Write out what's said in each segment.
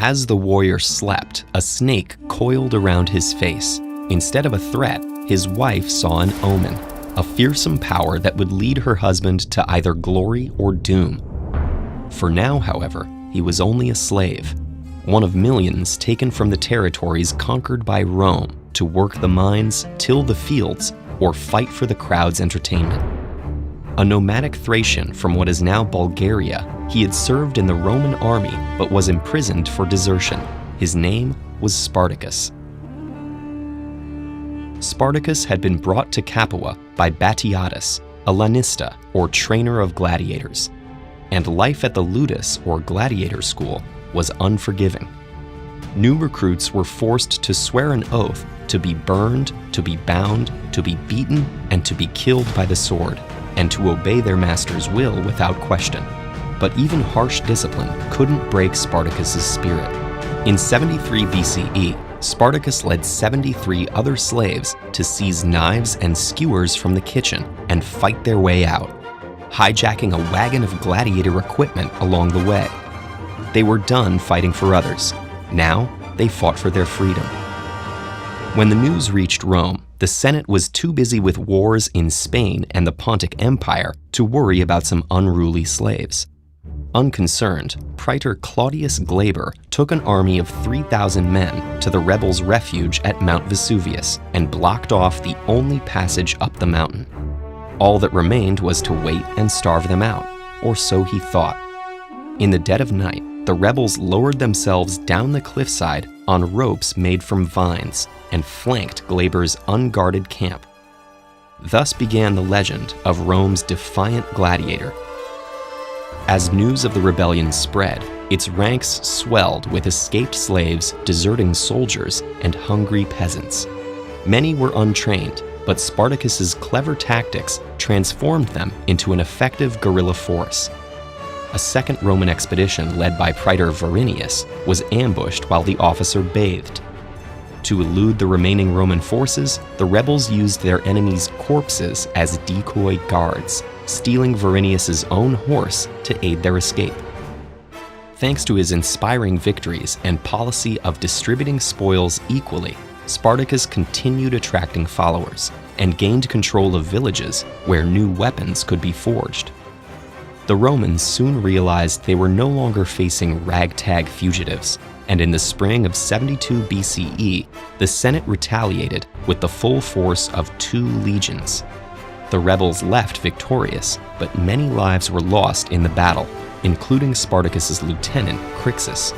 As the warrior slept, a snake coiled around his face. Instead of a threat, his wife saw an omen, a fearsome power that would lead her husband to either glory or doom. For now, however, he was only a slave, one of millions taken from the territories conquered by Rome to work the mines, till the fields, or fight for the crowd's entertainment. A nomadic Thracian from what is now Bulgaria, he had served in the Roman army but was imprisoned for desertion. His name was Spartacus. Spartacus had been brought to Capua by Batiatus, a lanista, or trainer of gladiators, and life at the ludus, or gladiator school, was unforgiving. New recruits were forced to swear an oath to be burned, to be bound, to be beaten, and to be killed by the sword, and to obey their master's will without question. But even harsh discipline couldn't break Spartacus's spirit. In 73 BCE, Spartacus led 73 other slaves to seize knives and skewers from the kitchen and fight their way out, hijacking a wagon of gladiator equipment along the way. They were done fighting for others. Now, they fought for their freedom. When the news reached Rome, the Senate was too busy with wars in Spain and the Pontic Empire to worry about some unruly slaves. Unconcerned, Praetor Claudius Glaber took an army of 3,000 men to the rebels' refuge at Mount Vesuvius and blocked off the only passage up the mountain. All that remained was to wait and starve them out, or so he thought. In the dead of night, the rebels lowered themselves down the cliffside on ropes made from vines and flanked Glaber's unguarded camp. Thus began the legend of Rome's defiant gladiator. As news of the rebellion spread, its ranks swelled with escaped slaves, deserting soldiers, and hungry peasants. Many were untrained, but Spartacus's clever tactics transformed them into an effective guerrilla force. A second Roman expedition led by Praetor Varinius was ambushed while the officer bathed. To elude the remaining Roman forces, the rebels used their enemies' corpses as decoy guards, stealing Varinius's own horse to aid their escape. Thanks to his inspiring victories and policy of distributing spoils equally, Spartacus continued attracting followers and gained control of villages where new weapons could be forged. The Romans soon realized they were no longer facing ragtag fugitives, and in the spring of 72 BCE, the Senate retaliated with the full force of 2 legions. The rebels left victorious, but many lives were lost in the battle, including Spartacus's lieutenant, Crixus.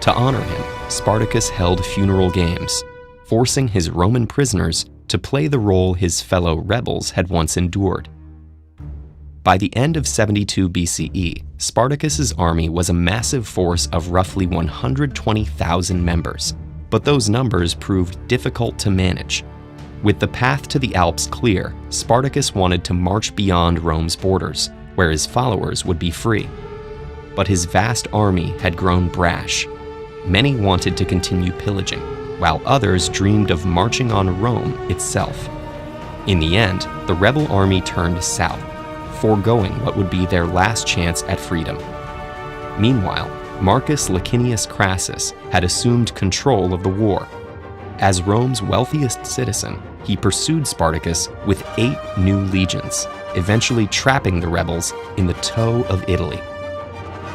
To honor him, Spartacus held funeral games, forcing his Roman prisoners to play the role his fellow rebels had once endured. By the end of 72 BCE, Spartacus's army was a massive force of roughly 120,000 members, but those numbers proved difficult to manage. With the path to the Alps clear, Spartacus wanted to march beyond Rome's borders, where his followers would be free. But his vast army had grown brash. Many wanted to continue pillaging, while others dreamed of marching on Rome itself. In the end, the rebel army turned south, foregoing what would be their last chance at freedom. Meanwhile, Marcus Licinius Crassus had assumed control of the war. As Rome's wealthiest citizen, he pursued Spartacus with 8 new legions, eventually trapping the rebels in the toe of Italy.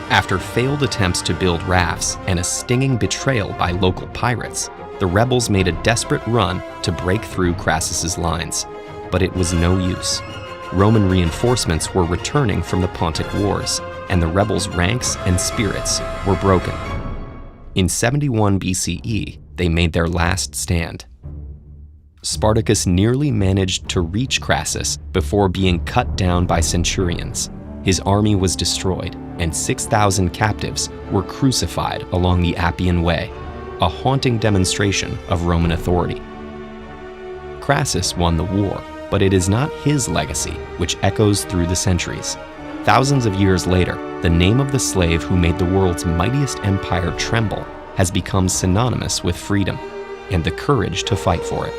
After failed attempts to build rafts and a stinging betrayal by local pirates, the rebels made a desperate run to break through Crassus's lines, but it was no use. Roman reinforcements were returning from the Pontic Wars, and the rebels' ranks and spirits were broken. In 71 BCE, they made their last stand. Spartacus nearly managed to reach Crassus before being cut down by centurions. His army was destroyed, and 6,000 captives were crucified along the Appian Way, a haunting demonstration of Roman authority. Crassus won the war, but it is not his legacy which echoes through the centuries. Thousands of years later, the name of the slave who made the world's mightiest empire tremble has become synonymous with freedom and the courage to fight for it.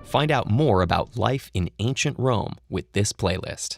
Find out more about life in ancient Rome with this playlist.